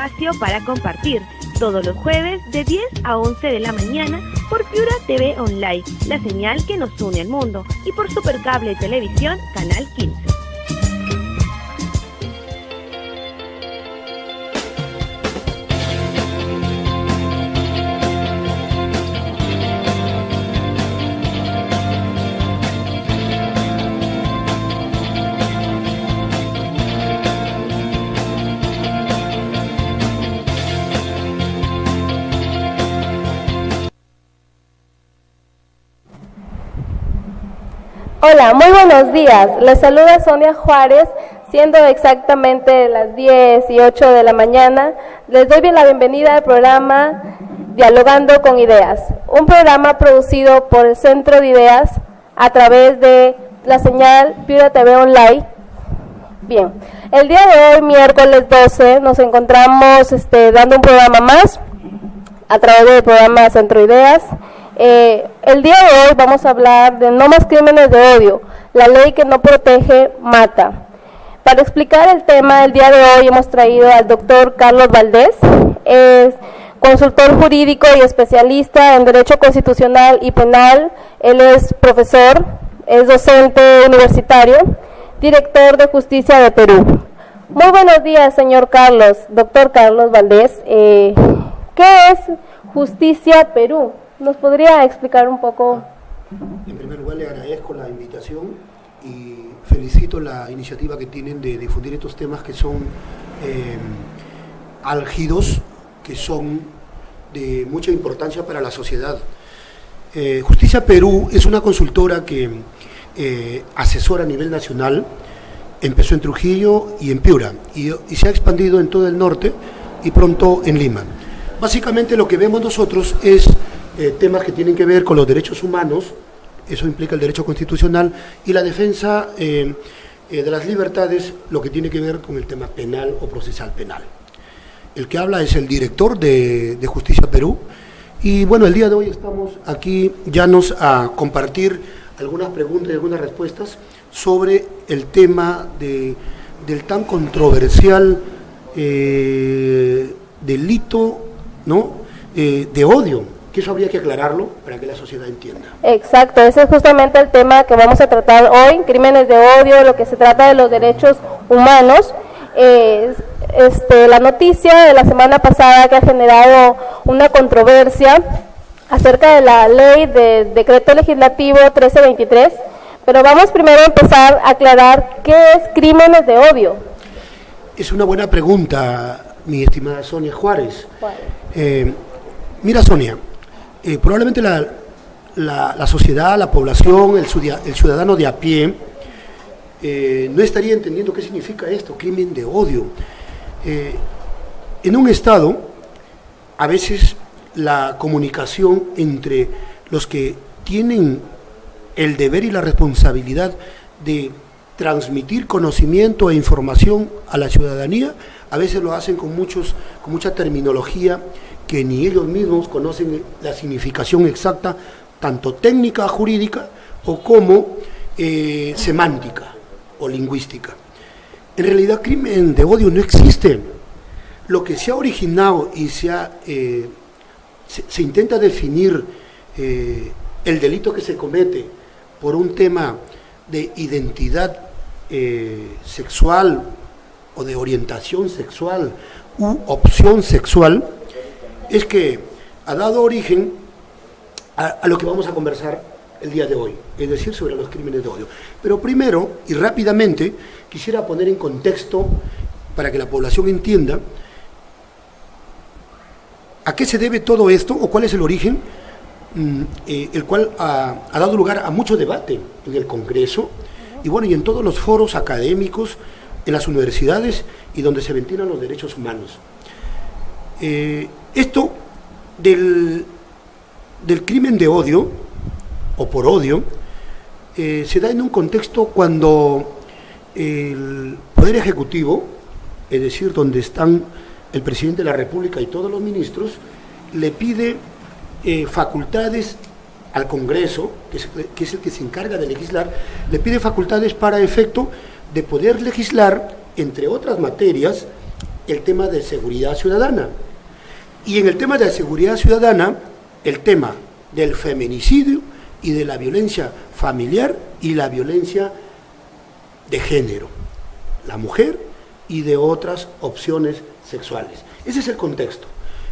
espacio para compartir, todos los jueves de 10 a 11 de la mañana por Piura TV Online, la señal que nos une al mundo, y por Supercable Televisión, Canal 15. Hola, muy buenos días. Les saluda Sonia Juárez, siendo exactamente las 10:08 de la mañana. Les doy la bienvenida al programa Dialogando con Ideas, un programa producido por el Centro de Ideas a través de la señal Piura TV Online. Bien, el día de hoy, miércoles 12, nos encontramos dando un programa más a través del programa Centro de Ideas. El día de hoy vamos a hablar de no más crímenes de odio, la ley que no protege, mata. Para explicar el tema, el día de hoy hemos traído al doctor Carlos Valdés, es consultor jurídico y especialista en Derecho Constitucional y Penal. Él es profesor, es docente universitario, director de Justicia de Perú. Muy buenos días, señor Carlos, doctor Carlos Valdés. ¿Qué es Justicia Perú? ¿Nos podría explicar un poco? En primer lugar, le agradezco la invitación y felicito la iniciativa que tienen de difundir estos temas que son álgidos, que son de mucha importancia para la sociedad. Justicia Perú es una consultora que asesora a nivel nacional, empezó en Trujillo y en Piura, y se ha expandido en todo el norte y pronto en Lima. Básicamente lo que vemos nosotros es temas que tienen que ver con los derechos humanos, eso implica el derecho constitucional, y la defensa de las libertades, lo que tiene que ver con el tema penal o procesal penal. El que habla es el director de Justicia Perú, y bueno, el día de hoy estamos aquí llanos a compartir algunas preguntas y algunas respuestas sobre el tema del tan controversial delito, ¿no?, de odio, que eso habría que aclararlo para que la sociedad entienda. Exacto, ese es justamente el tema que vamos a tratar hoy, crímenes de odio, lo que se trata de los derechos humanos. La noticia de la semana pasada que ha generado una controversia acerca de la ley de decreto legislativo 1323, pero vamos primero a empezar a aclarar qué es crímenes de odio. Es una buena pregunta, mi estimada Sonia Juárez. Mira, Sonia, probablemente la sociedad, la población, el ciudadano de a pie, no estaría entendiendo qué significa esto, crimen de odio. En un Estado, a veces la comunicación entre los que tienen el deber y la responsabilidad de transmitir conocimiento e información a la ciudadanía, a veces lo hacen con mucha terminología que ni ellos mismos conocen la significación exacta, tanto técnica, jurídica, o como semántica o lingüística. En realidad, crimen de odio no existe. Lo que se ha originado y se intenta definir el delito que se comete por un tema de identidad sexual o de orientación sexual u opción sexual, es que ha dado origen a lo que vamos a conversar el día de hoy, es decir, sobre los crímenes de odio. Pero primero y rápidamente quisiera poner en contexto, para que la población entienda, a qué se debe todo esto o cuál es el origen, el cual ha dado lugar a mucho debate en el Congreso y bueno, y en todos los foros académicos, en las universidades y donde se ventilan los derechos humanos. Esto del crimen de odio, o por odio, se da en un contexto cuando el Poder Ejecutivo, es decir, donde están el Presidente de la República y todos los ministros, le pide facultades al Congreso, que es el que se encarga de legislar, le pide facultades para efecto de poder legislar, entre otras materias, el tema de seguridad ciudadana. Y en el tema de la seguridad ciudadana, el tema del feminicidio y de la violencia familiar y la violencia de género, la mujer y de otras opciones sexuales. Ese es el contexto.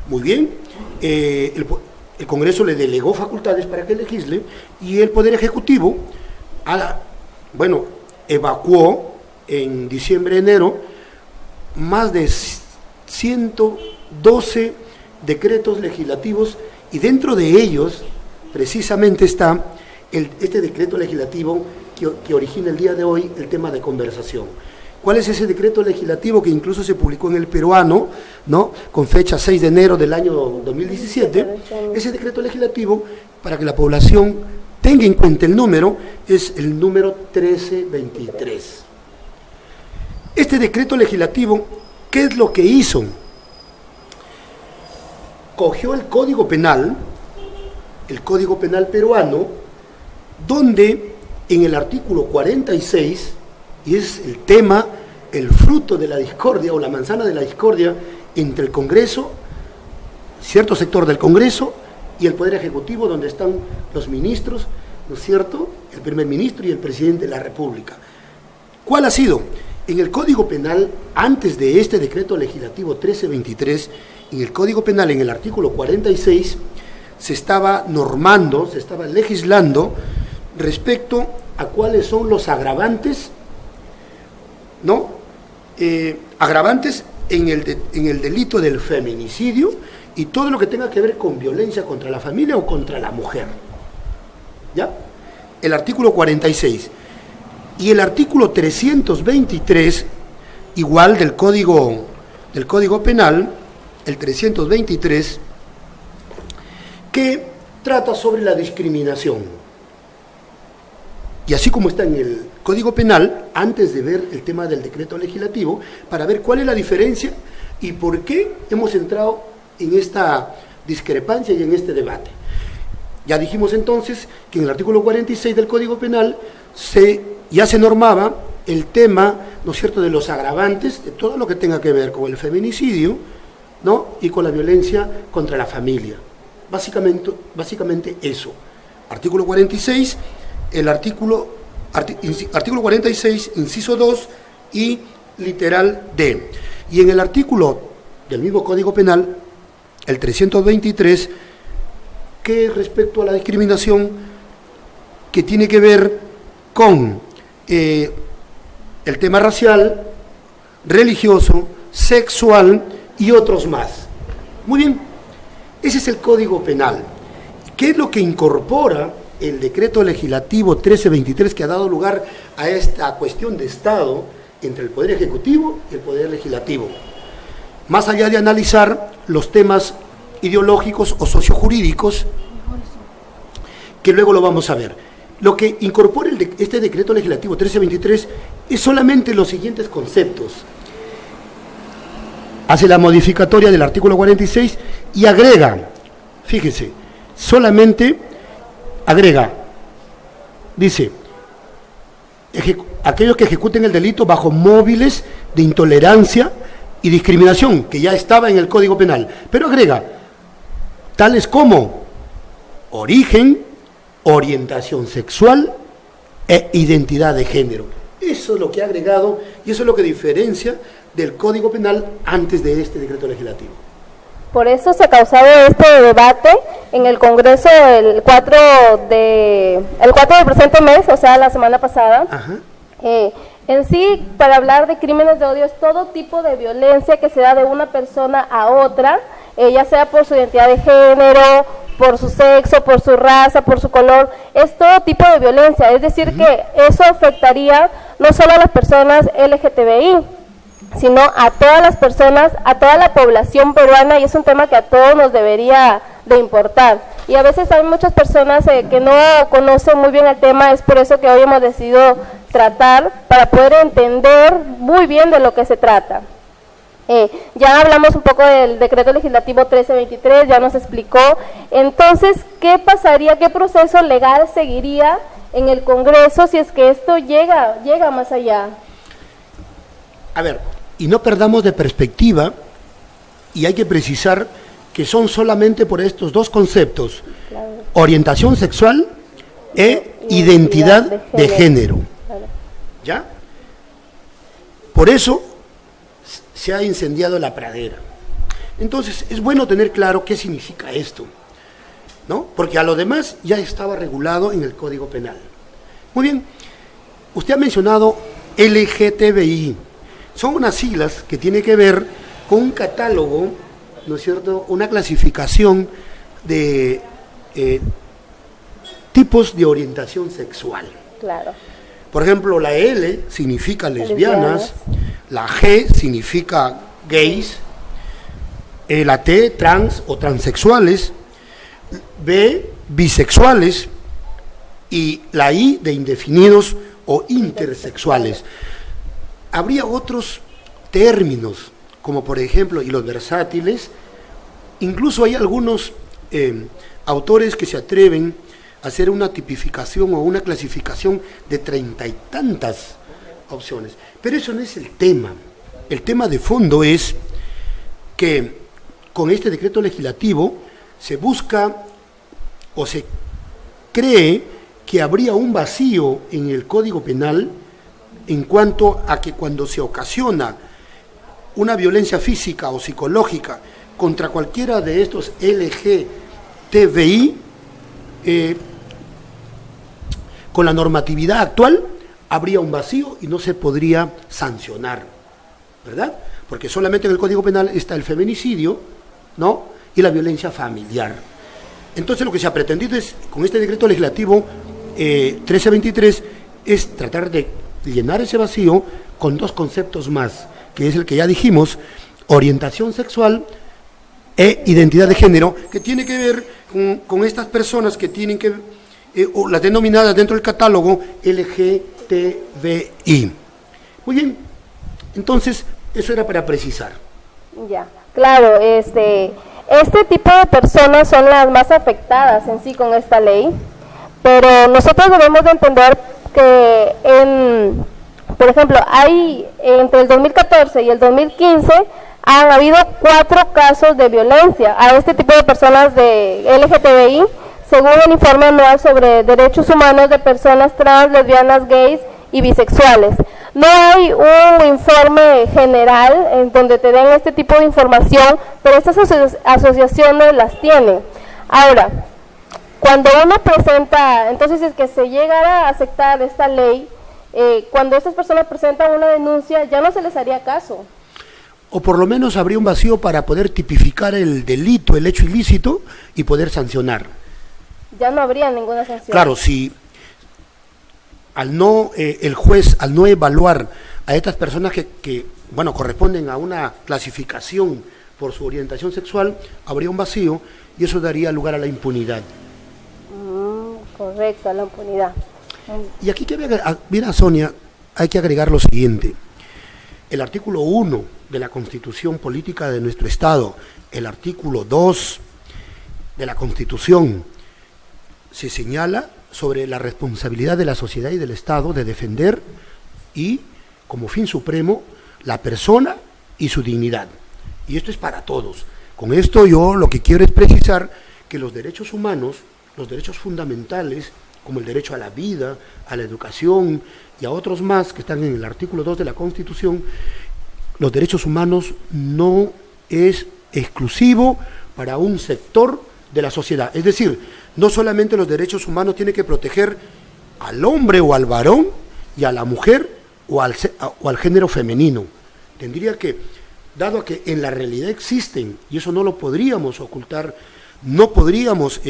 Muy bien, el Congreso le delegó facultades para que legisle y el Poder Ejecutivo, evacuó en diciembre-enero más de 112 decretos legislativos y dentro de ellos precisamente está este decreto legislativo que origina el día de hoy el tema de conversación. ¿Cuál es ese decreto legislativo que incluso se publicó en El Peruano, ¿no?, con fecha 6 de enero del año 2017? Ese decreto legislativo, para que la población tenga en cuenta el número, es el número 1323. Este decreto legislativo, ¿qué es lo que hizo? Cogió el Código Penal peruano, donde en el artículo 46, y es el tema, el fruto de la discordia o la manzana de la discordia entre el Congreso, cierto sector del Congreso y el Poder Ejecutivo, donde están los ministros, ¿no es cierto?, el primer ministro y el presidente de la República. ¿Cuál ha sido? En el Código Penal, antes de este decreto legislativo 1323, en el Código Penal, en el artículo 46, se estaba normando, se estaba legislando respecto a cuáles son los agravantes, ¿no? Agravantes en el delito del feminicidio y todo lo que tenga que ver con violencia contra la familia o contra la mujer. ¿Ya? El artículo 46. Y el artículo 323, igual del Código Penal, el 323, que trata sobre la discriminación. Y así como está en el Código Penal, antes de ver el tema del decreto legislativo, para ver cuál es la diferencia y por qué hemos entrado en esta discrepancia y en este debate. Ya dijimos entonces que en el artículo 46 del Código Penal ya se normaba el tema, ¿no es cierto?, de los agravantes, de todo lo que tenga que ver con el feminicidio, ¿no?, y con la violencia contra la familia. Básicamente eso. Artículo 46, artículo 46, inciso 2 y literal D. Y en el artículo del mismo Código Penal, el 323, que respecto a la discriminación, que tiene que ver con el tema racial, religioso, sexual y otros más. Muy bien, ese es el Código Penal. ¿Qué es lo que incorpora el decreto legislativo 1323 que ha dado lugar a esta cuestión de Estado entre el Poder Ejecutivo y el Poder Legislativo? Más allá de analizar los temas ideológicos o sociojurídicos, que luego lo vamos a ver. Lo que incorpora este decreto legislativo 1323 es solamente los siguientes conceptos. Hace la modificatoria del artículo 46 y agrega, fíjese, solamente agrega, dice, aquellos que ejecuten el delito bajo móviles de intolerancia y discriminación, que ya estaba en el Código Penal, pero agrega, tales como origen, orientación sexual e identidad de género. Eso es lo que ha agregado y eso es lo que diferencia del Código Penal antes de este decreto legislativo. Por eso se ha causado este debate en el Congreso el 4 del presente mes, o sea, la semana pasada. Ajá. En sí, para hablar de crímenes de odio, es todo tipo de violencia que se da de una persona a otra, ya sea por su identidad de género, por su sexo, por su raza, por su color, es todo tipo de violencia, es decir, que eso afectaría no solo a las personas LGTBI, sino a todas las personas, a toda la población peruana, y es un tema que a todos nos debería de importar. Y a veces hay muchas personas que no conocen muy bien el tema, es por eso que hoy hemos decidido tratar, para poder entender muy bien de lo que se trata. Ya hablamos un poco del decreto legislativo 1323, ya nos explicó. Entonces, ¿qué pasaría, qué proceso legal seguiría en el Congreso si es que esto llega más allá? A ver, Y no perdamos de perspectiva, y hay que precisar que son solamente por estos dos conceptos, orientación sexual e identidad de género. ¿Ya? Por eso se ha incendiado la pradera. Entonces, es bueno tener claro qué significa esto, ¿no? Porque a lo demás ya estaba regulado en el Código Penal. Muy bien, usted ha mencionado LGTBI. Son unas siglas que tienen que ver con un catálogo, ¿no es cierto?, una clasificación de tipos de orientación sexual. Claro. Por ejemplo, la L significa lesbianas, la G significa gays, la T, trans o transexuales, B, bisexuales, y la I, de indefinidos o intersexuales. Habría otros términos, como por ejemplo, y los versátiles. Incluso hay algunos autores que se atreven a hacer una tipificación o una clasificación de 30 y tantas opciones. Pero eso no es el tema. El tema de fondo es que con este decreto legislativo se busca o se cree que habría un vacío en el Código Penal en cuanto a que cuando se ocasiona una violencia física o psicológica contra cualquiera de estos LGTBI, con la normatividad actual habría un vacío y no se podría sancionar, ¿verdad? Porque solamente en el Código Penal está el feminicidio, ¿no?, y la violencia familiar. Entonces lo que se ha pretendido es, con este decreto legislativo 1323, es tratar de llenar ese vacío con dos conceptos más, que es el que ya dijimos, orientación sexual e identidad de género, que tiene que ver con estas personas que tienen que, o las denominadas dentro del catálogo LGTBI. Muy bien, entonces eso era para precisar. Ya, claro, este tipo de personas son las más afectadas en sí con esta ley, pero nosotros debemos de entender que por ejemplo, hay entre el 2014 y el 2015 han habido 4 casos de violencia a este tipo de personas de LGTBI, según el informe anual sobre derechos humanos de personas trans, lesbianas, gays y bisexuales. No hay un informe general en donde te den este tipo de información, pero estas asociaciones las tienen. Ahora, cuando uno presenta, entonces es que se llegara a aceptar esta ley, cuando estas personas presentan una denuncia, ya no se les haría caso. O por lo menos habría un vacío para poder tipificar el delito, el hecho ilícito, y poder sancionar. Ya no habría ninguna sanción. Claro, si el juez, al no evaluar a estas personas que corresponden a una clasificación por su orientación sexual, habría un vacío y eso daría lugar a la impunidad. Correcto, a la impunidad. Y aquí, mira, Sonia, hay que agregar lo siguiente. El artículo 1 de la Constitución Política de nuestro Estado, el artículo 2 de la Constitución, se señala sobre la responsabilidad de la sociedad y del Estado de defender y, como fin supremo, la persona y su dignidad. Y esto es para todos. Con esto yo lo que quiero es precisar que los derechos humanos, los derechos fundamentales, como el derecho a la vida, a la educación y a otros más que están en el artículo 2 de la Constitución, los derechos humanos no es exclusivo para un sector de la sociedad. Es decir, no solamente los derechos humanos tienen que proteger al hombre o al varón y a la mujer o al género femenino. Tendría que, dado que en la realidad existen, y eso no lo podríamos ocultar, no podríamos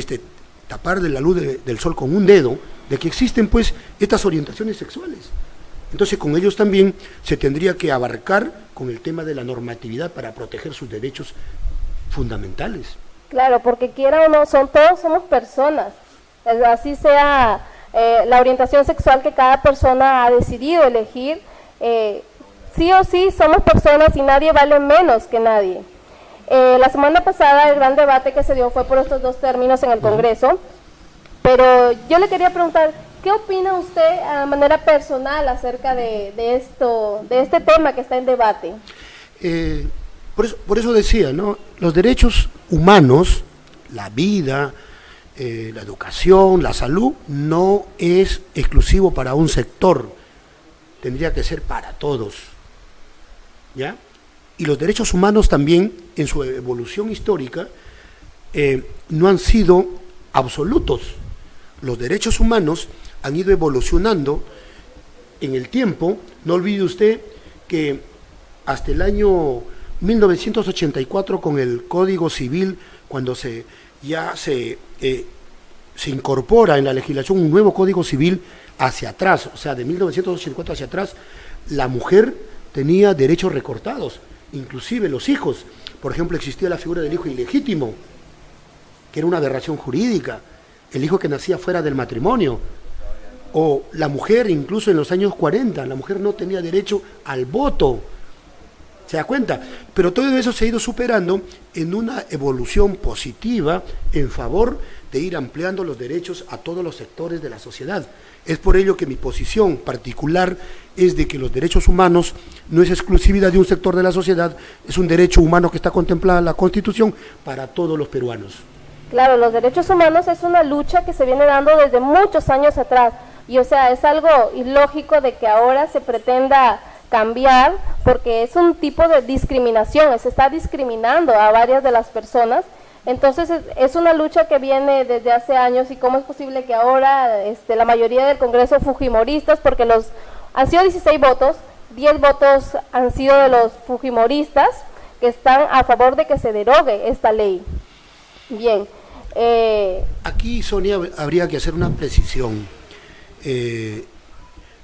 tapar de la luz del sol con un dedo, de que existen pues estas orientaciones sexuales. Entonces con ellos también se tendría que abarcar con el tema de la normatividad para proteger sus derechos fundamentales. Claro, porque quiera o no, todos somos personas, así sea la orientación sexual que cada persona ha decidido elegir, sí o sí somos personas y nadie vale menos que nadie. La semana pasada el gran debate que se dio fue por estos dos términos en el Congreso, pero yo le quería preguntar, ¿Qué opina usted a manera personal acerca de este tema que está en debate? Por eso decía, ¿no? Los derechos humanos, la vida, la educación, la salud, no es exclusivo para un sector, tendría que ser para todos, ¿ya? Y los derechos humanos también, en su evolución histórica, no han sido absolutos. Los derechos humanos han ido evolucionando en el tiempo. No olvide usted que hasta el año 1984, con el Código Civil, cuando se incorpora en la legislación un nuevo Código Civil hacia atrás, o sea, de 1984 hacia atrás, la mujer tenía derechos recortados, inclusive los hijos. Por ejemplo, existía la figura del hijo ilegítimo, que era una aberración jurídica, el hijo que nacía fuera del matrimonio, o la mujer, incluso en los años 40, la mujer no tenía derecho al voto, ¿se da cuenta? Pero todo eso se ha ido superando en una evolución positiva en favor de ir ampliando los derechos a todos los sectores de la sociedad. Es por ello que mi posición particular es de que los derechos humanos no es exclusividad de un sector de la sociedad, es un derecho humano que está contemplado en la Constitución para todos los peruanos. Claro, los derechos humanos es una lucha que se viene dando desde muchos años atrás, y o sea, es algo ilógico de que ahora se pretenda cambiar, porque es un tipo de discriminación, se está discriminando a varias de las personas. Entonces es una lucha que viene desde hace años, y cómo es posible que ahora la mayoría del Congreso fujimoristas, porque han sido 16 votos, 10 votos han sido de los fujimoristas que están a favor de que se derogue esta ley. Bien. Aquí, Sonia, habría que hacer una precisión.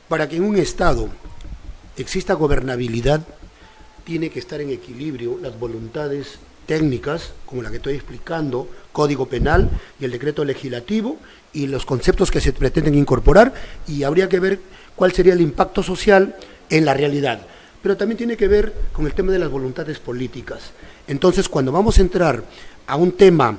Para que en un Estado exista gobernabilidad, tiene que estar en equilibrio las voluntades técnicas, como la que estoy explicando, Código Penal y el decreto legislativo, y los conceptos que se pretenden incorporar, y habría que ver cuál sería el impacto social en la realidad. Pero también tiene que ver con el tema de las voluntades políticas. Entonces, cuando vamos a entrar a un tema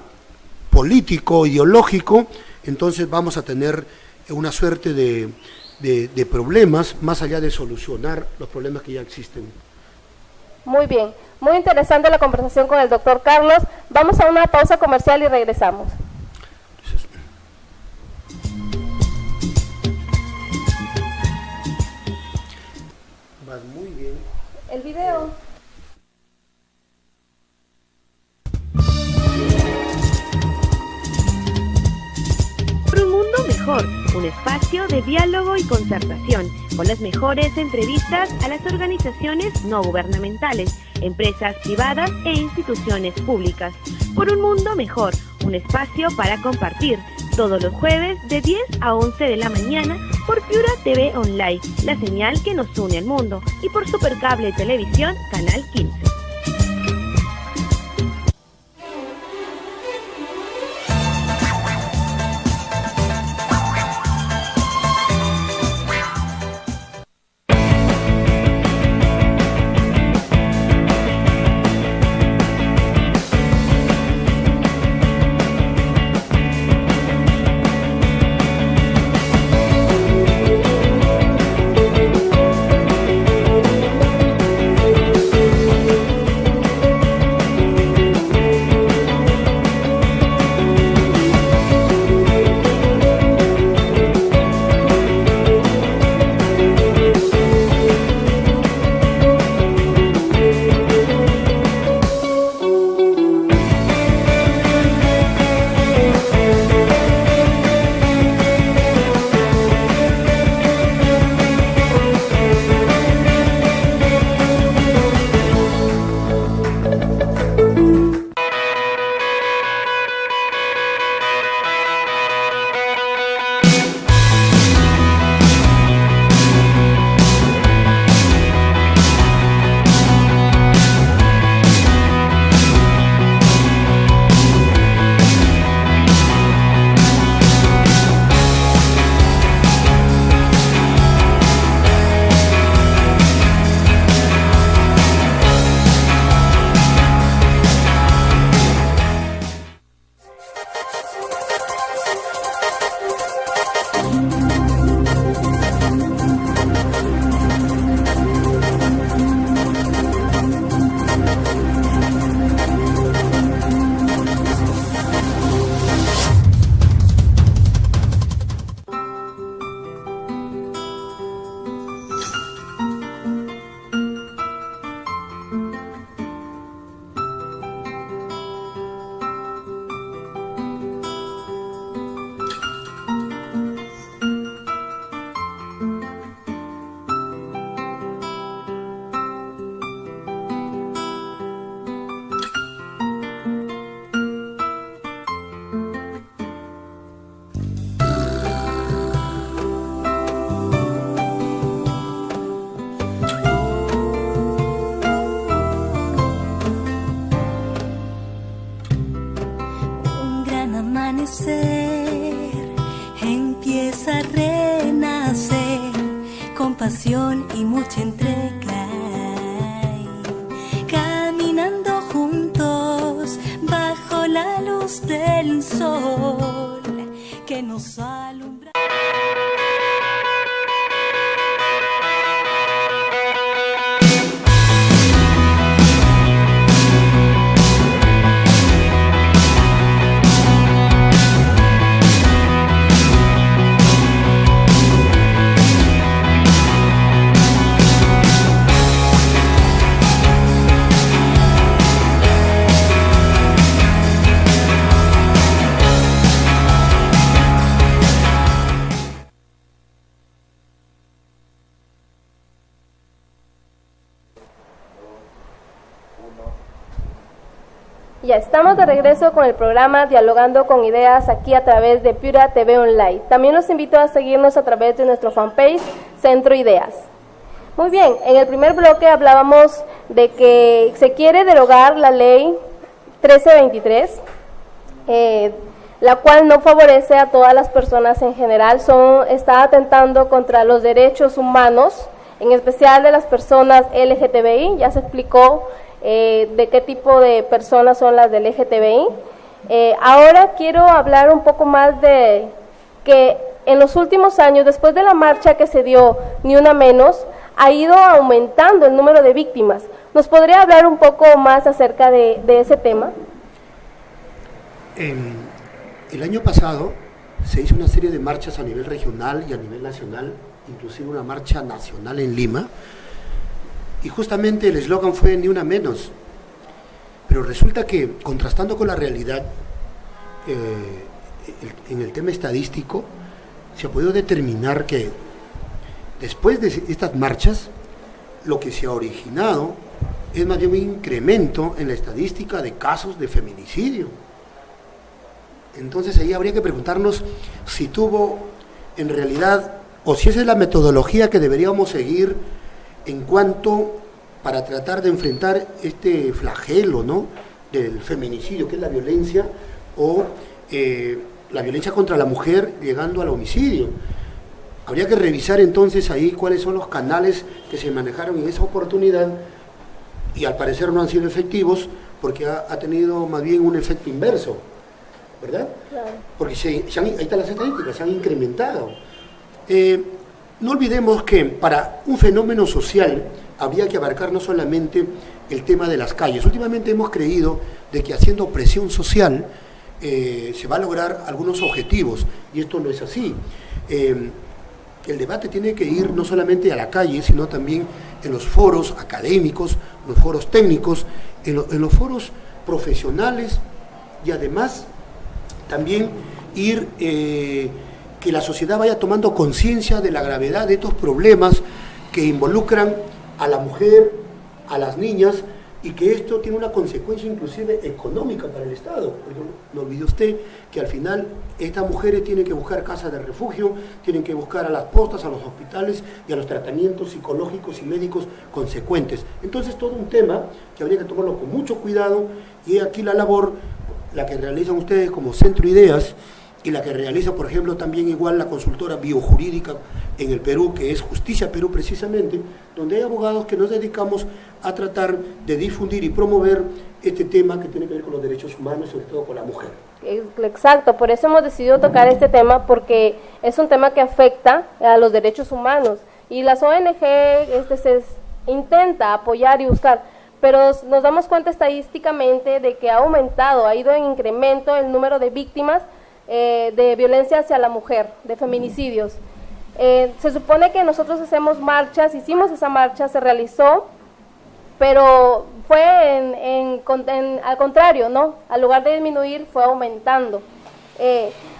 político, ideológico, entonces vamos a tener una suerte de problemas, más allá de solucionar los problemas que ya existen. Muy bien, muy interesante la conversación con el doctor Carlos. Vamos a una pausa comercial y regresamos. Vas muy bien. El video. Por un mundo mejor, un espacio de diálogo y concertación, con las mejores entrevistas a las organizaciones no gubernamentales, empresas privadas e instituciones públicas. Por un mundo mejor, un espacio para compartir, todos los jueves de 10 a 11 de la mañana por Piura TV Online, la señal que nos une al mundo, y por Supercable Televisión, Canal 15. amanecer empieza a renacer con pasión y mucha entrega, caminando juntos bajo la luz del sol que nos alumbra. Ya estamos de regreso con el programa Dialogando con Ideas aquí a través de Piura TV Online. También los invito a seguirnos a través de nuestro fanpage Centro Ideas. Muy bien, en el primer bloque hablábamos de que se quiere derogar la ley 1323, la cual no favorece a todas las personas en general, está atentando contra los derechos humanos, en especial de las personas LGTBI. Ya se explicó de qué tipo de personas son las del LGTBI. Ahora quiero hablar un poco más de que en los últimos años, después de la marcha que se dio Ni Una Menos, ha ido aumentando el número de víctimas. ¿Nos podría hablar un poco más acerca de ese tema? El año pasado se hizo una serie de marchas a nivel regional y a nivel nacional, inclusive una marcha nacional en Lima, y justamente el eslogan fue Ni Una Menos. Pero resulta que, contrastando con la realidad, en el tema estadístico, se ha podido determinar que después de estas marchas, lo que se ha originado es más bien un incremento en la estadística de casos de feminicidio. Entonces ahí habría que preguntarnos si tuvo en realidad, o si esa es la metodología que deberíamos seguir en cuanto para tratar de enfrentar este flagelo, ¿no?, del feminicidio, que es la violencia, o la violencia contra la mujer llegando al homicidio. Habría que revisar entonces ahí cuáles son los canales que se manejaron en esa oportunidad, y al parecer no han sido efectivos, porque ha tenido más bien un efecto inverso, ¿verdad? Claro. Porque ahí están las estadísticas, se han incrementado. No olvidemos que para un fenómeno social habría que abarcar no solamente el tema de las calles. Últimamente hemos creído de que haciendo presión social se va a lograr algunos objetivos, y esto no es así. El debate tiene que ir no solamente a la calle, sino también en los foros académicos, en los foros técnicos, en los foros profesionales, y además también ir que la sociedad vaya tomando conciencia de la gravedad de estos problemas que involucran a la mujer, a las niñas, y que esto tiene una consecuencia inclusive económica para el Estado. Porque no olvide usted que al final estas mujeres tienen que buscar casas de refugio, tienen que buscar a las postas, a los hospitales y a los tratamientos psicológicos y médicos consecuentes. Entonces todo un tema que habría que tomarlo con mucho cuidado, y aquí la labor, la que realizan ustedes como Centro Ideas, y la que realiza, por ejemplo, también igual la consultora biojurídica en el Perú, que es Justicia Perú precisamente, donde hay abogados que nos dedicamos a tratar de difundir y promover este tema que tiene que ver con los derechos humanos, sobre todo con la mujer. Exacto, por eso hemos decidido tocar este tema, porque es un tema que afecta a los derechos humanos, y las ONG se intenta apoyar y buscar, pero nos damos cuenta estadísticamente de que ha aumentado, ha ido en incremento el número de víctimas de violencia hacia la mujer, de feminicidios. Se supone que nosotros hacemos marchas, hicimos esa marcha, se realizó, pero fue al contrario, ¿no? Al lugar de disminuir, fue aumentando.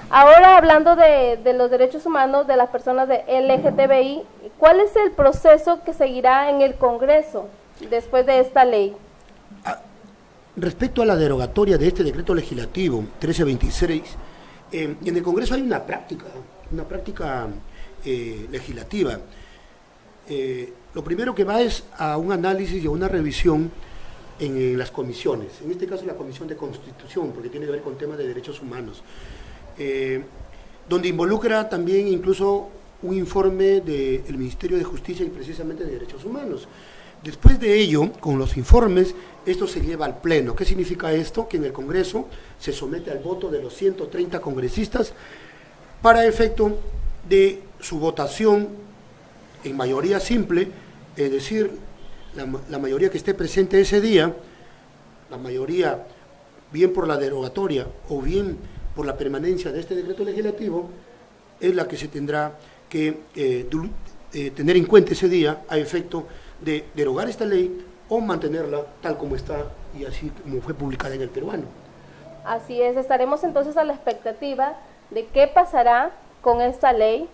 Ahora, hablando de los derechos humanos de las personas de LGTBI, ¿cuál es el proceso que seguirá en el Congreso después de esta ley? Respecto a la derogatoria de este decreto legislativo 1326, en el Congreso hay una práctica legislativa. Lo primero que va es a un análisis y a una revisión en las comisiones, en este caso la Comisión de Constitución, porque tiene que ver con temas de derechos humanos. donde involucra también incluso un informe del Ministerio de Justicia y precisamente de Derechos Humanos. Después de ello, con los informes, esto se lleva al Pleno. ¿Qué significa esto? Que en el Congreso se somete al voto de los 130 congresistas para efecto de su votación en mayoría simple, es decir, la mayoría que esté presente ese día, la mayoría bien por la derogatoria o bien por la permanencia de este decreto legislativo, es la que se tendrá que tener en cuenta ese día a efecto de derogar esta ley o mantenerla tal como está y así como fue publicada en el Peruano. Así es, estaremos entonces a la expectativa de qué pasará con esta ley.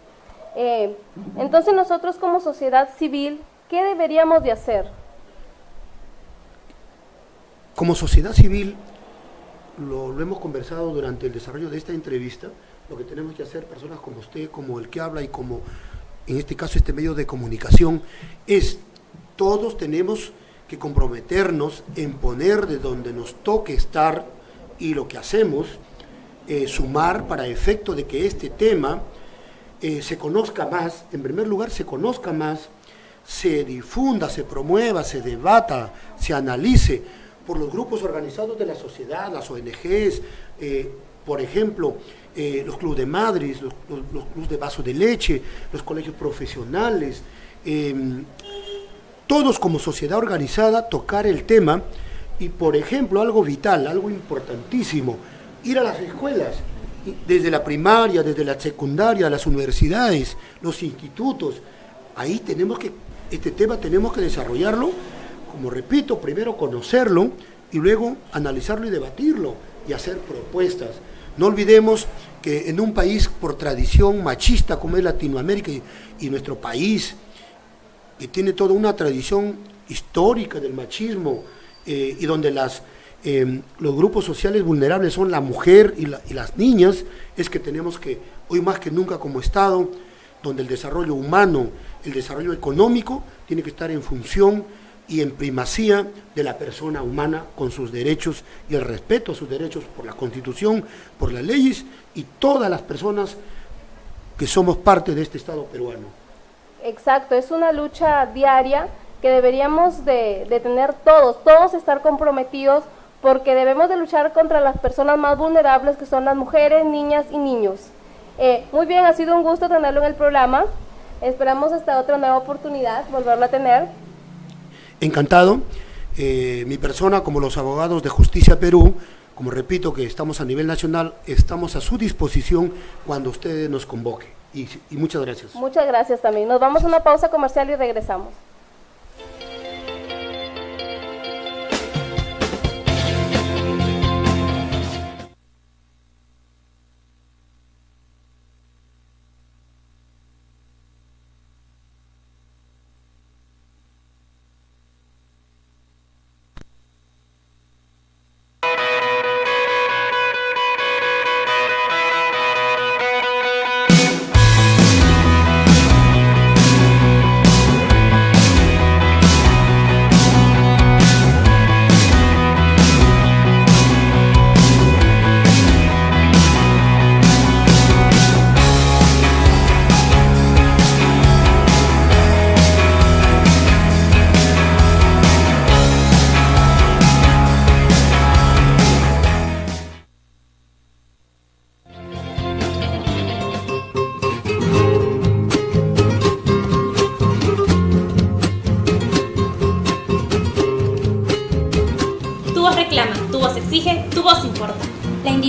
Entonces nosotros como sociedad civil, ¿qué deberíamos de hacer? Como sociedad civil, lo hemos conversado durante el desarrollo de esta entrevista, lo que tenemos que hacer, personas como usted, como el que habla y como en este caso este medio de comunicación, es todos tenemos que comprometernos en poner de donde nos toque estar y lo que hacemos, sumar para efecto de que este tema se conozca más, en primer lugar se conozca más, se difunda, se promueva, se debata, se analice por los grupos organizados de la sociedad, las ONGs, por ejemplo, los clubes de madres, los clubes de vaso de leche, los colegios profesionales, todos como sociedad organizada tocar el tema y, por ejemplo, algo vital, algo importantísimo, ir a las escuelas, desde la primaria, desde la secundaria, las universidades, los institutos. Ahí este tema tenemos que desarrollarlo, como repito, primero conocerlo y luego analizarlo y debatirlo y hacer propuestas. No olvidemos que en un país por tradición machista como es Latinoamérica y nuestro país, que tiene toda una tradición histórica del machismo y donde los grupos sociales vulnerables son la mujer y las niñas, es que tenemos que, hoy más que nunca como Estado, donde el desarrollo humano, el desarrollo económico, tiene que estar en función y en primacía de la persona humana con sus derechos y el respeto a sus derechos por la Constitución, por las leyes y todas las personas que somos parte de este Estado peruano. Exacto, es una lucha diaria que deberíamos de tener todos estar comprometidos, porque debemos de luchar contra las personas más vulnerables, que son las mujeres, niñas y niños. Muy bien, ha sido un gusto tenerlo en el programa. Esperamos hasta otra nueva oportunidad volverlo a tener. Encantado. Mi persona, como los abogados de Justicia Perú, como repito que estamos a nivel nacional, estamos a su disposición cuando ustedes nos convoquen. Y muchas gracias. Muchas gracias también. Nos vamos a una pausa comercial y regresamos.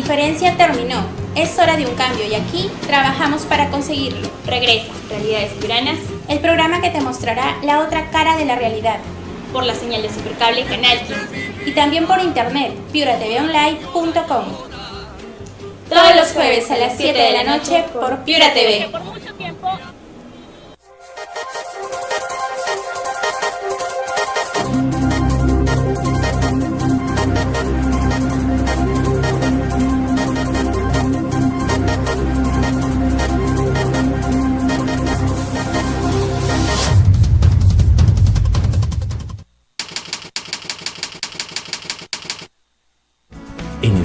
indiferencia terminó. Es hora de un cambio y aquí trabajamos para conseguirlo. Regresa Realidades Piuranas, el programa que te mostrará la otra cara de la realidad. Por la señal de Supercable Canal 15 y también por internet, piuratvonline.com. Todos los jueves a las 7 de la noche por Piura TV.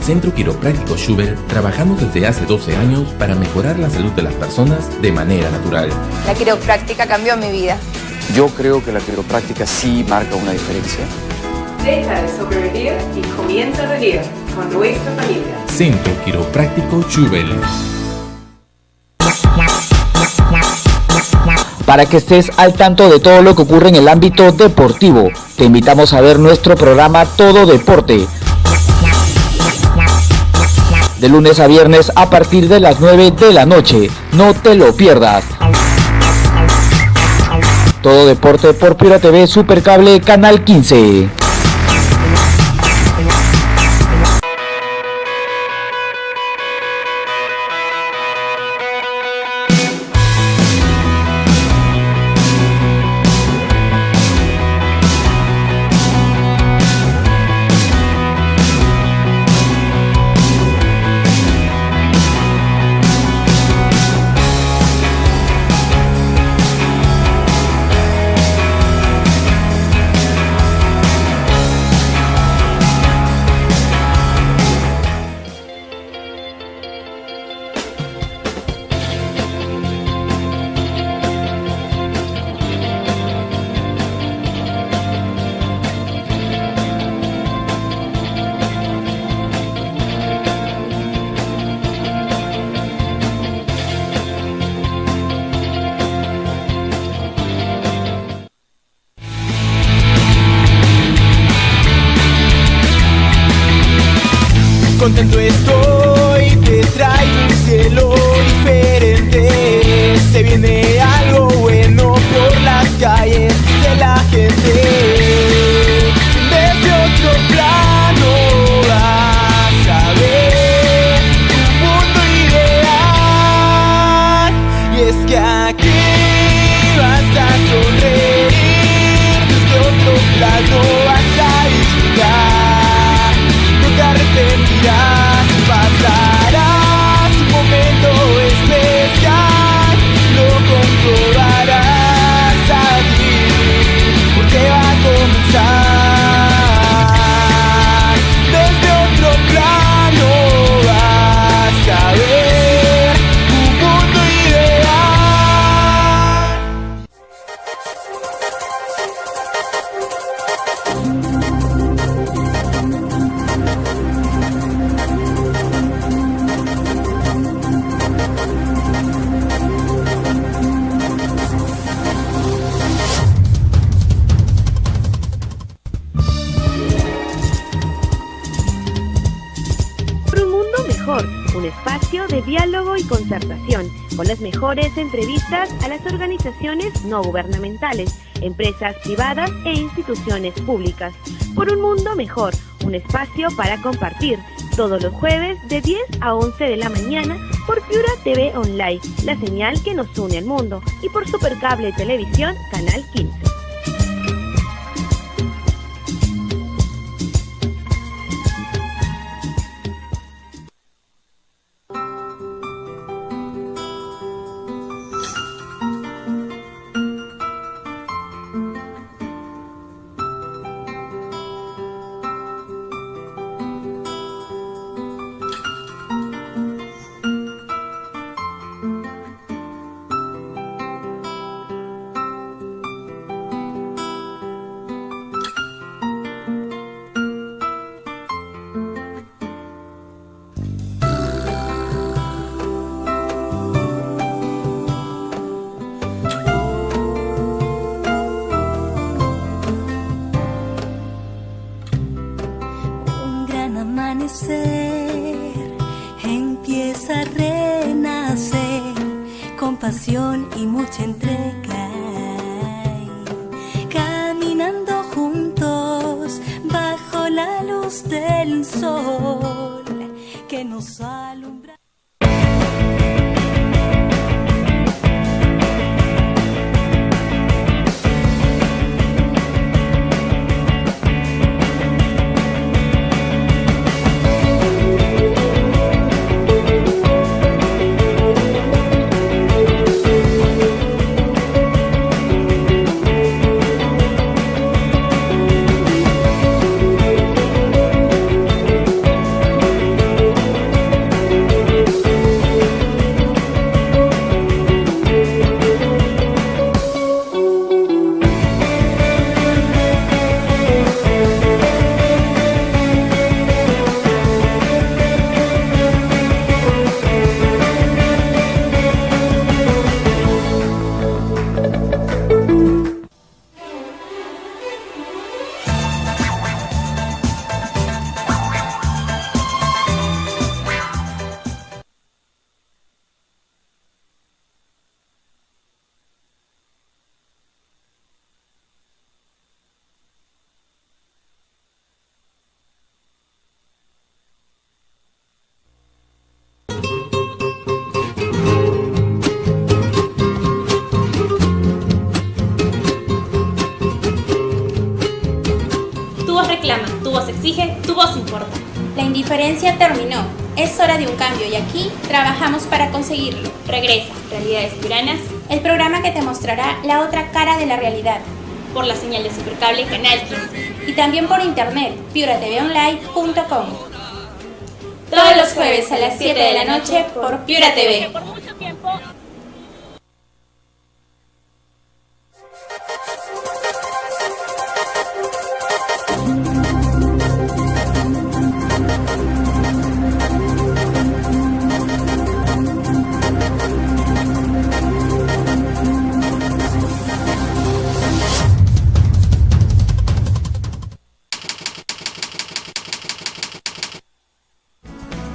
Centro Quiropráctico Schubert trabajamos desde hace 12 años para mejorar la salud de las personas de manera natural. La quiropráctica cambió mi vida. Yo creo que la quiropráctica sí marca una diferencia. Deja de sobrevivir y comienza a vivir con nuestra familia. Centro Quiropráctico Schubert. Para que estés al tanto de todo lo que ocurre en el ámbito deportivo, te invitamos a ver nuestro programa Todo Deporte. De lunes a viernes a partir de las 9 de la noche. No te lo pierdas. Todo Deporte por Piura TV Supercable Canal 15. Contento estoy, te traigo un cielo diferente. Se viene algo bueno por las calles de la gente. Desde otro plano vas a ver un mundo ideal. Y es que aquí vas a sonreír. Desde otro plano vas a disfrutar. No te arrepentirás, pasarás un momento especial, lo comprobarás aquí, porque va a comenzar. Desde otro plano vas a ver un mundo ideal. Por un mundo mejor, un espacio de diálogo y concertación, con las mejores entrevistas a las organizaciones no gubernamentales, empresas privadas e instituciones públicas. Por un mundo mejor, un espacio para compartir, todos los jueves de 10 a 11 de la mañana por Piura TV Online, la señal que nos une al mundo, y por Supercable Televisión, Canal 15. Empieza a renacer con pasión y mucha entrega, caminando juntos bajo la luz del sol que nos alumbra. exige, tu voz importa. La indiferencia terminó. Es hora de un cambio y aquí trabajamos para conseguirlo. Regresa, Realidades Piuranas, el programa que te mostrará la otra cara de la realidad. Por la señal de Supercable Canal 15 y también por internet, piuratvonline.com. Todos los jueves a las 7 de la noche por Piura TV.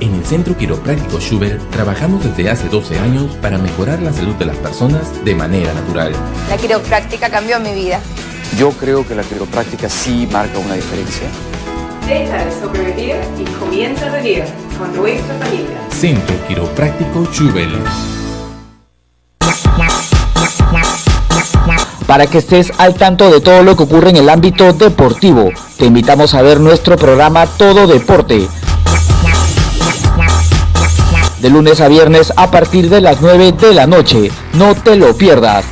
En el Centro Quiropráctico Schubert trabajamos desde hace 12 años para mejorar la salud de las personas de manera natural. La quiropráctica cambió mi vida. Yo creo que la quiropráctica sí marca una diferencia. Deja de sobrevivir y comienza a vivir con nuestra familia. Centro Quiropráctico Schubert. Para que estés al tanto de todo lo que ocurre en el ámbito deportivo, te invitamos a ver nuestro programa Todo Deporte. De lunes a viernes a partir de las 9 de la noche. No te lo pierdas.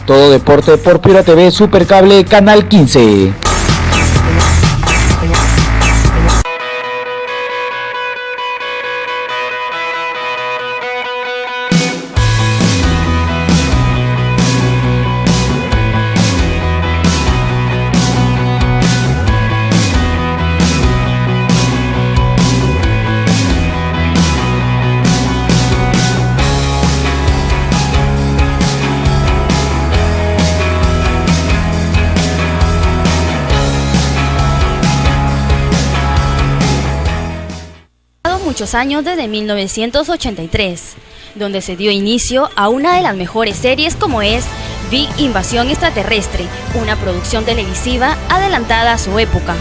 Todo Deporte por Piura TV Supercable Canal 15. Muchos años desde 1983, donde se dio inicio a una de las mejores series como es Big Invasión Extraterrestre, una producción televisiva adelantada a su época.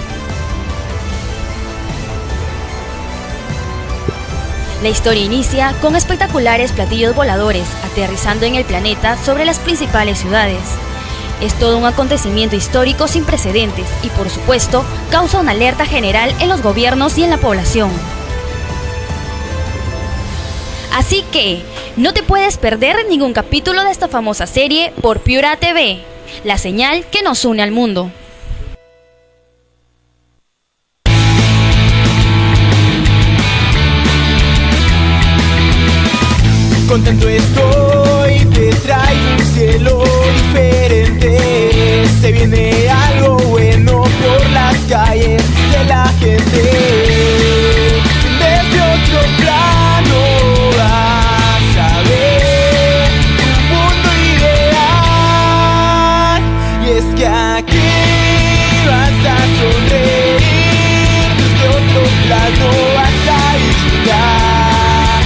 La historia inicia con espectaculares platillos voladores aterrizando en el planeta sobre las principales ciudades. Es todo un acontecimiento histórico sin precedentes y, por supuesto, causa una alerta general en los gobiernos y en la población. Así que, no te puedes perder ningún capítulo de esta famosa serie por Piura TV, la señal que nos une al mundo. Contento estoy, te traigo un cielo diferente. Se viene algo bueno por las calles de la gente. Desde otro plano vas a ver un mundo ideal. Y es que aquí vas a sonreír. Desde otro plano vas a disfrutar.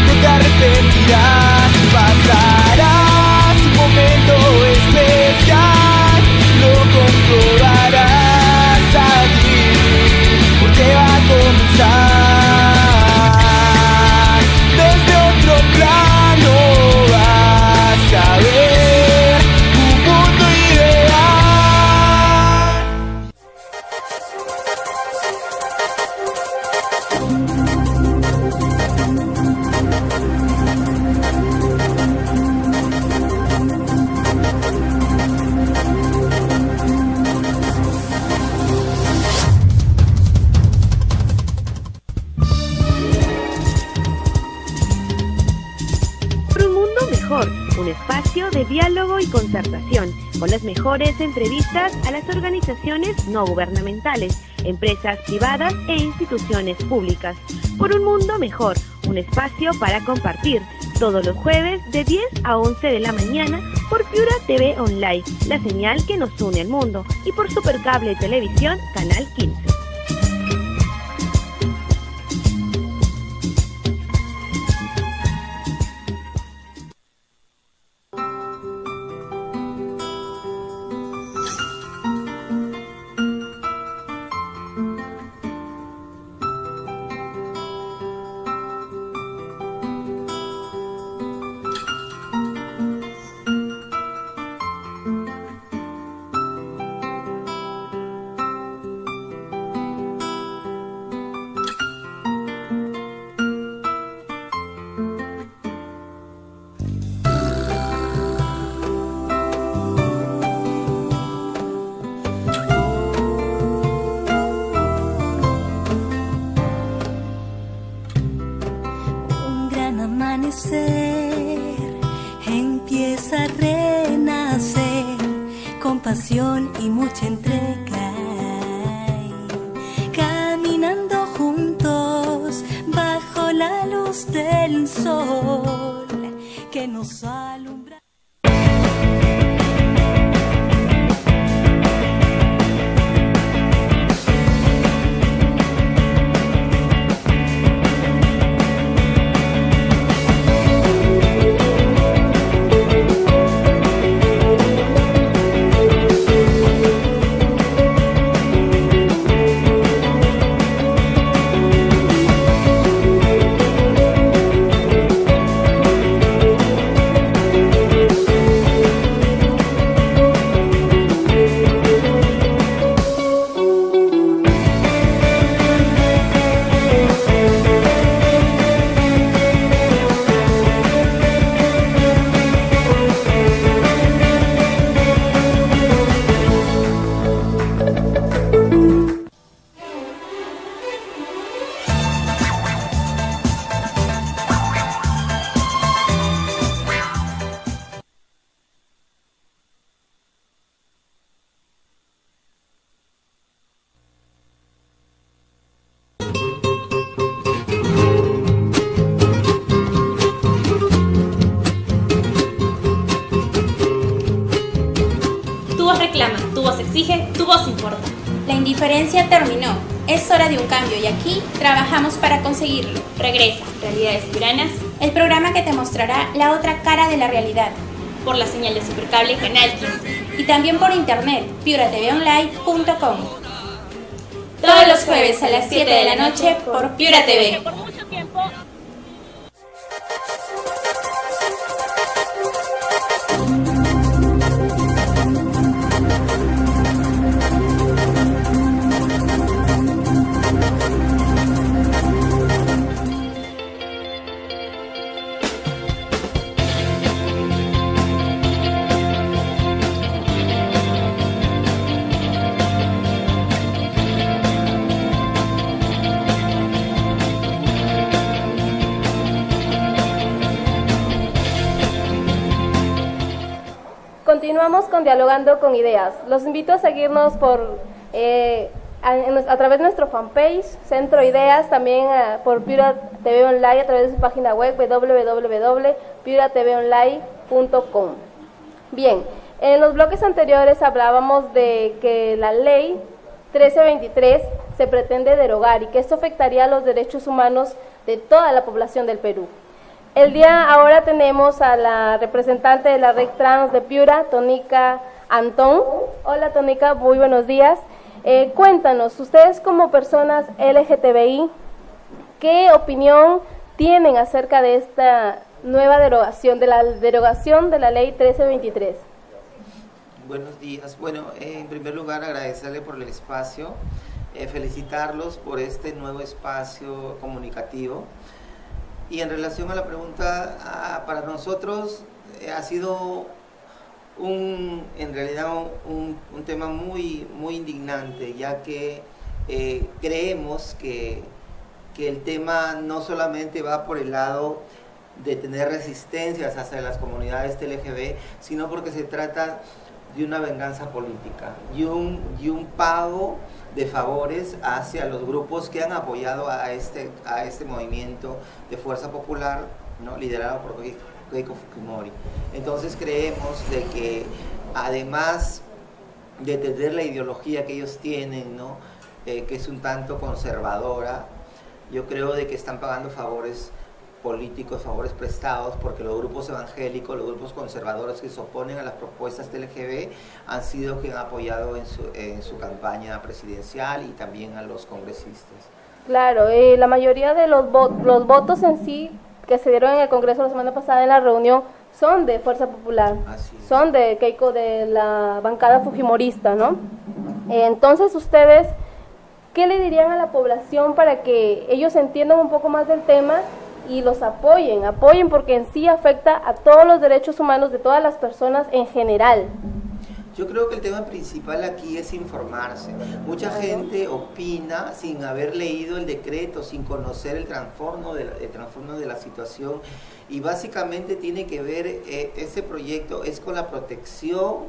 No te arrepentirás, pasarás un momento especial. Lo comprobarás aquí, porque va a comenzar. Desde otro plano vas a ver un mundo ideal. Por un mundo mejor, un espacio de diálogo y concertación, con las mejores entrevistas a las organizaciones no gubernamentales, empresas privadas e instituciones públicas. Por un mundo mejor, un espacio para compartir, todos los jueves de 10 a 11 de la mañana por Piura TV Online, la señal que nos une al mundo, y por Supercable Televisión, Canal 15. amanecer empieza a renacer con pasión y mucha entrega, caminando juntos bajo la luz del sol que nos alumbra. Tu voz exige, tu voz importa. La indiferencia terminó. Es hora de un cambio y aquí trabajamos para conseguirlo. Regresa, Realidades Piuranas, el programa que te mostrará la otra cara de la realidad. Por la señal de Supercable Canal 15 y también por internet, piuratvonline.com. Todos los jueves a las 7 de la noche por Piura TV. Continuamos con Dialogando con Ideas. Los invito a seguirnos a través de nuestro fanpage, Centro Ideas, también por Piura TV Online a través de su página web www.piuratvonline.com. Bien, en los bloques anteriores hablábamos de que la ley 1323 se pretende derogar y que esto afectaría a los derechos humanos de toda la población del Perú. Ahora tenemos a la representante de la Red Trans de Piura, Tonica Antón. Hola Tonica, muy buenos días. Cuéntanos, ustedes como personas LGTBI, ¿qué opinión tienen acerca de esta nueva derogación, de la derogación de la ley 1323? Buenos días. Bueno, en primer lugar agradecerle por el espacio, felicitarlos por este nuevo espacio comunicativo. Y en relación a la pregunta, para nosotros ha sido en realidad un tema muy indignante, ya que creemos que el tema no solamente va por el lado de tener resistencias hacia las comunidades LGB, sino porque se trata de una venganza política y un pago de favores hacia los grupos que han apoyado a este movimiento de fuerza popular, ¿no?, liderado por Keiko Fujimori. Entonces creemos de que además de tener la ideología que ellos tienen, ¿no?, que es un tanto conservadora, yo creo de que están pagando favores políticos, favores prestados, porque los grupos evangélicos, los grupos conservadores que se oponen a las propuestas del LGB han sido quienes han apoyado en su campaña presidencial y también a los congresistas. Claro, la mayoría de los votos en sí que se dieron en el Congreso la semana pasada en la reunión son de Fuerza Popular, son de Keiko, de la bancada fujimorista, ¿no? Entonces ustedes, ¿qué le dirían a la población para que ellos entiendan un poco más del tema y los apoyen porque en sí afecta a todos los derechos humanos de todas las personas en general? Yo creo que el tema principal aquí es informarse. Mucha gente opina sin haber leído el decreto, sin conocer el trasfondo de la situación, y básicamente tiene que ver, este proyecto es con la protección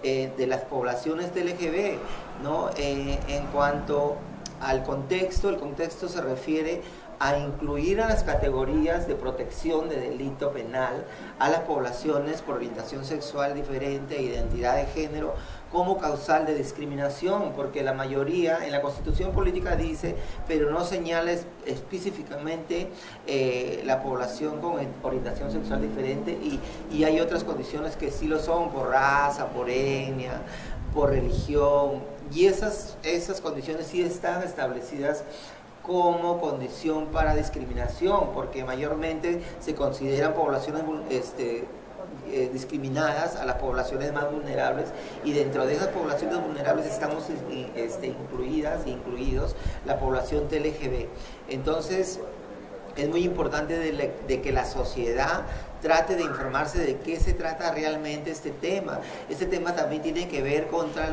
de las poblaciones del LGB, ¿no? En cuanto al contexto, el contexto se refiere a incluir a las categorías de protección de delito penal a las poblaciones por orientación sexual diferente e identidad de género como causal de discriminación, porque la mayoría en la Constitución Política dice, pero no señala específicamente la población con orientación sexual diferente, y hay otras condiciones que sí lo son, por raza, por etnia, por religión, y esas condiciones sí están establecidas como condición para discriminación, porque mayormente se consideran poblaciones discriminadas a las poblaciones más vulnerables, y dentro de esas poblaciones vulnerables estamos incluidos la población LGB. Entonces es muy importante de que la sociedad trate de informarse de qué se trata realmente este tema. Este tema también tiene que ver contra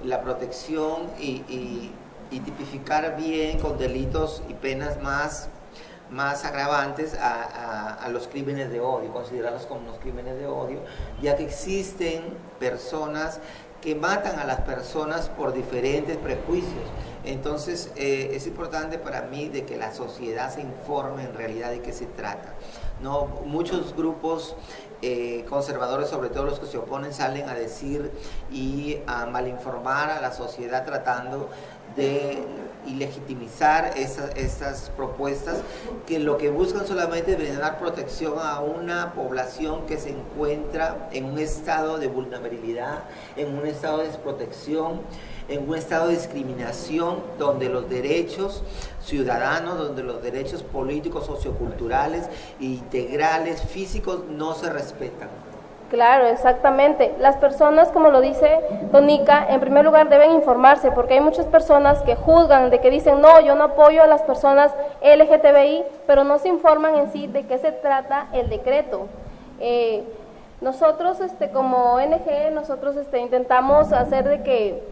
la protección y tipificar bien con delitos y penas más agravantes a los crímenes de odio, considerarlos como los crímenes de odio, ya que existen personas que matan a las personas por diferentes prejuicios. Entonces es importante para mí de que la sociedad se informe en realidad de qué se trata, ¿no? Muchos grupos conservadores, sobre todo los que se oponen, salen a decir y a malinformar a la sociedad tratando de ilegitimizar estas propuestas, que lo que buscan solamente es brindar protección a una población que se encuentra en un estado de vulnerabilidad, en un estado de desprotección, en un estado de discriminación, donde los derechos ciudadanos, donde los derechos políticos, socioculturales, integrales, físicos no se respetan. Claro, exactamente. Las personas, como lo dice Donica, en primer lugar deben informarse, porque hay muchas personas que juzgan, de que dicen, no, yo no apoyo a las personas LGTBI, pero no se informan en sí de qué se trata el decreto. Nosotros, como ONG, nosotros intentamos hacer de que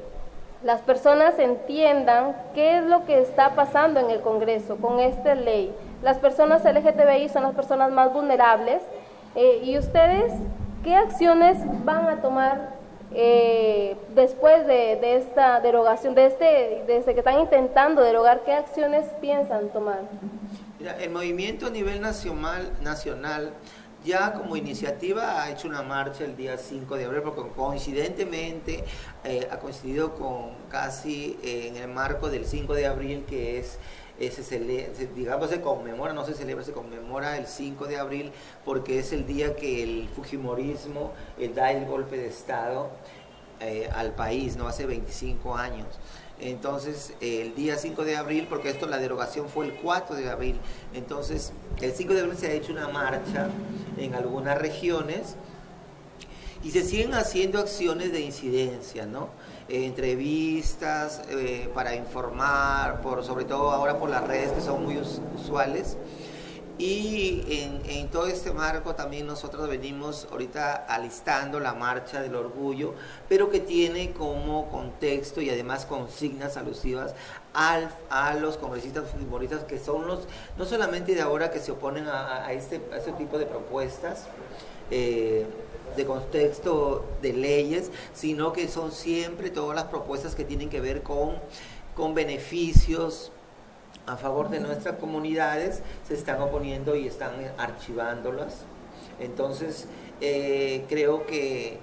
las personas entiendan qué es lo que está pasando en el Congreso con esta ley. Las personas LGTBI son las personas más vulnerables, y ustedes, ¿qué acciones van a tomar después de esta derogación, desde que están intentando derogar? ¿Qué acciones piensan tomar? Mira, el movimiento a nivel nacional ya como iniciativa ha hecho una marcha el día 5 de abril, porque coincidentemente ha coincidido con casi en el marco del 5 de abril, que se conmemora el 5 de abril, porque es el día que el fujimorismo da el golpe de Estado al país, ¿no? Hace 25 años. Entonces, el día 5 de abril, porque la derogación fue el 4 de abril, entonces el 5 de abril se ha hecho una marcha en algunas regiones y se siguen haciendo acciones de incidencia, ¿no? Entrevistas para informar, sobre todo ahora por las redes, que son muy usuales. Y en todo este marco también nosotros venimos ahorita alistando la Marcha del Orgullo, pero que tiene como contexto y además consignas alusivas a los congresistas fujimoristas, que son no solamente de ahora que se oponen a este tipo de propuestas de contexto de leyes, sino que son siempre todas las propuestas que tienen que ver con beneficios a favor de nuestras comunidades, se están oponiendo y están archivándolas. Entonces creo que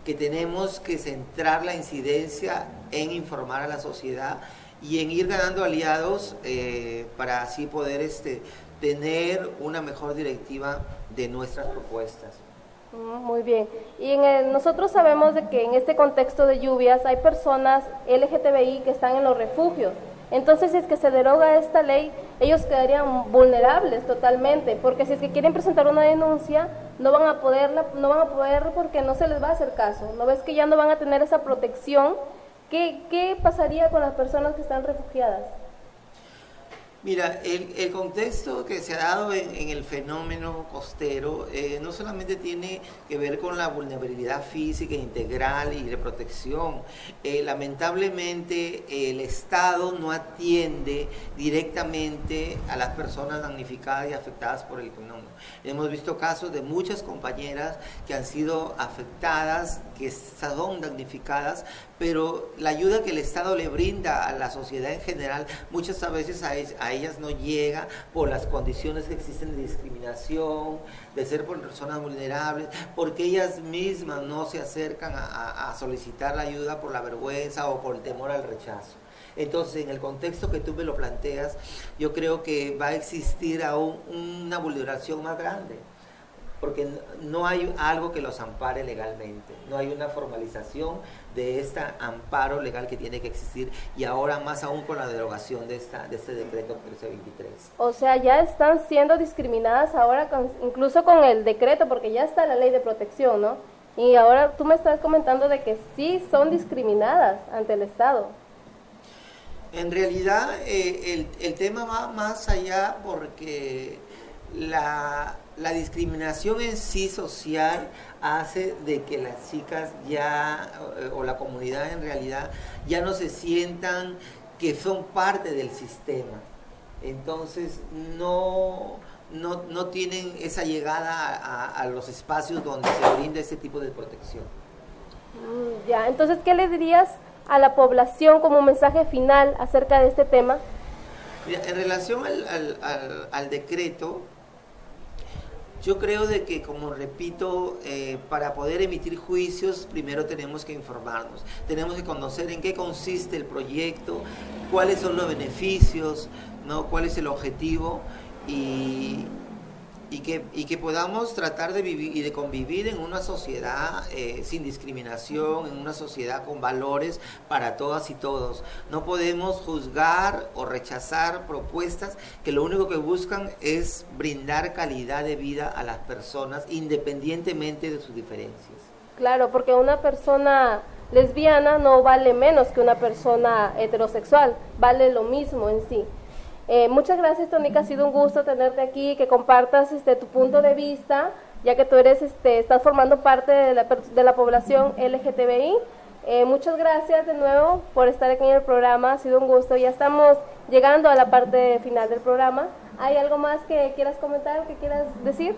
tenemos que centrar la incidencia en informar a la sociedad y en ir ganando aliados para así poder tener una mejor directiva de nuestras propuestas. Muy bien. Y nosotros sabemos de que en este contexto de lluvias hay personas LGTBI que están en los refugios. Entonces, si es que se deroga esta ley, ellos quedarían vulnerables totalmente, porque si es que quieren presentar una denuncia, no van a poder porque no se les va a hacer caso. ¿No ves que ya no van a tener esa protección? ¿Qué pasaría con las personas que están refugiadas? Mira, el contexto que se ha dado en el fenómeno costero no solamente tiene que ver con la vulnerabilidad física integral y de protección. Lamentablemente el Estado no atiende directamente a las personas damnificadas y afectadas por el fenómeno. Hemos visto casos de muchas compañeras que han sido afectadas, que son damnificadas, pero la ayuda que el Estado le brinda a la sociedad en general muchas veces a ellas no llega por las condiciones que existen de discriminación, de ser por personas vulnerables, porque ellas mismas no se acercan a solicitar la ayuda por la vergüenza o por el temor al rechazo. Entonces, en el contexto que tú me lo planteas, yo creo que va a existir aún una vulneración más grande, porque no hay algo que los ampare legalmente, no hay una formalización de este amparo legal que tiene que existir, y ahora más aún con la derogación de este decreto 1323. O sea, ya están siendo discriminadas ahora, incluso con el decreto, porque ya está la ley de protección, ¿no? Y ahora tú me estás comentando de que sí son discriminadas ante el Estado. En realidad, el tema va más allá, porque la discriminación en sí social hace de que las chicas ya, o la comunidad en realidad, ya no se sientan que son parte del sistema. Entonces no tienen esa llegada a los espacios donde se brinda ese tipo de protección. Ya, entonces, ¿qué le dirías a la población como mensaje final acerca de este tema? Mira, en relación al decreto, yo creo de que, como repito, para poder emitir juicios, primero tenemos que informarnos, tenemos que conocer en qué consiste el proyecto, cuáles son los beneficios, ¿no? Cuál es el objetivo, y que podamos tratar de vivir y de convivir en una sociedad sin discriminación, en una sociedad con valores para todas y todos. No podemos juzgar o rechazar propuestas que lo único que buscan es brindar calidad de vida a las personas independientemente de sus diferencias. Claro, porque una persona lesbiana no vale menos que una persona heterosexual, vale lo mismo en sí. Muchas gracias, Tónica, ha sido un gusto tenerte aquí, que compartas tu punto de vista, ya que tú estás formando parte de la población LGTBI. Muchas gracias de nuevo por estar aquí en el programa, ha sido un gusto. Ya estamos llegando a la parte final del programa. ¿Hay algo más que quieras comentar, que quieras decir?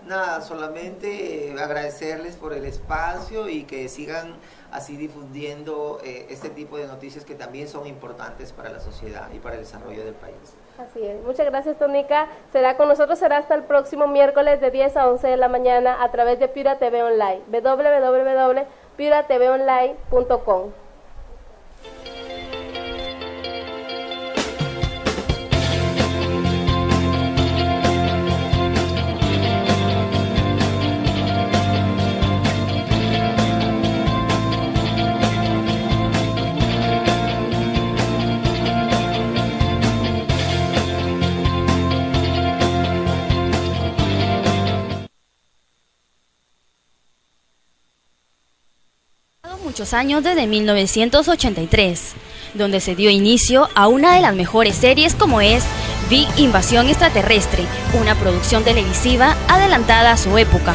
Nada, solamente agradecerles por el espacio y que sigan así difundiendo este tipo de noticias que también son importantes para la sociedad y para el desarrollo del país. Así es. Muchas gracias, Tónica. Será con nosotros, será hasta el próximo miércoles de 10 a 11 de la mañana a través de Piura TV Online, www.piuratvonline.com. Muchos años desde 1983, donde se dio inicio a una de las mejores series como es Big Invasión Extraterrestre, una producción televisiva adelantada a su época.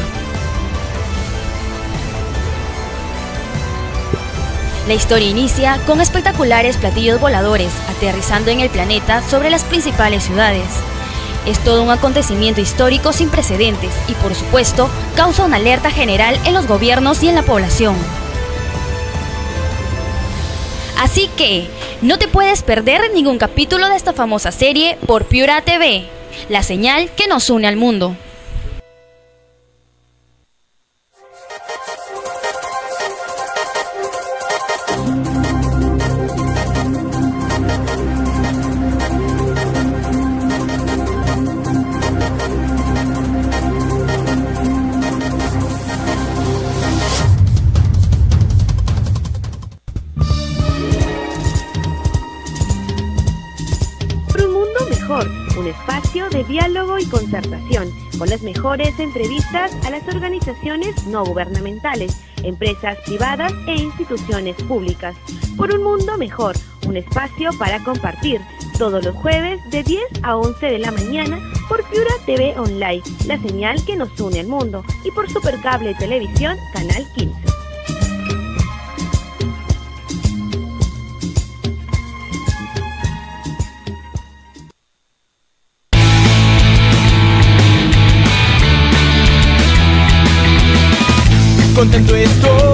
La historia inicia con espectaculares platillos voladores aterrizando en el planeta sobre las principales ciudades. Es todo un acontecimiento histórico sin precedentes y, por supuesto, causa una alerta general en los gobiernos y en la población. Así que, no te puedes perder ningún capítulo de esta famosa serie por Piura TV, la señal que nos une al mundo. Un espacio de diálogo y concertación con las mejores entrevistas a las organizaciones no gubernamentales, empresas privadas e instituciones públicas. Por un mundo mejor, un espacio para compartir, todos los jueves de 10 a 11 de la mañana por Piura TV Online, la señal que nos une al mundo, y por Supercable Televisión, Canal 15. Contento estoy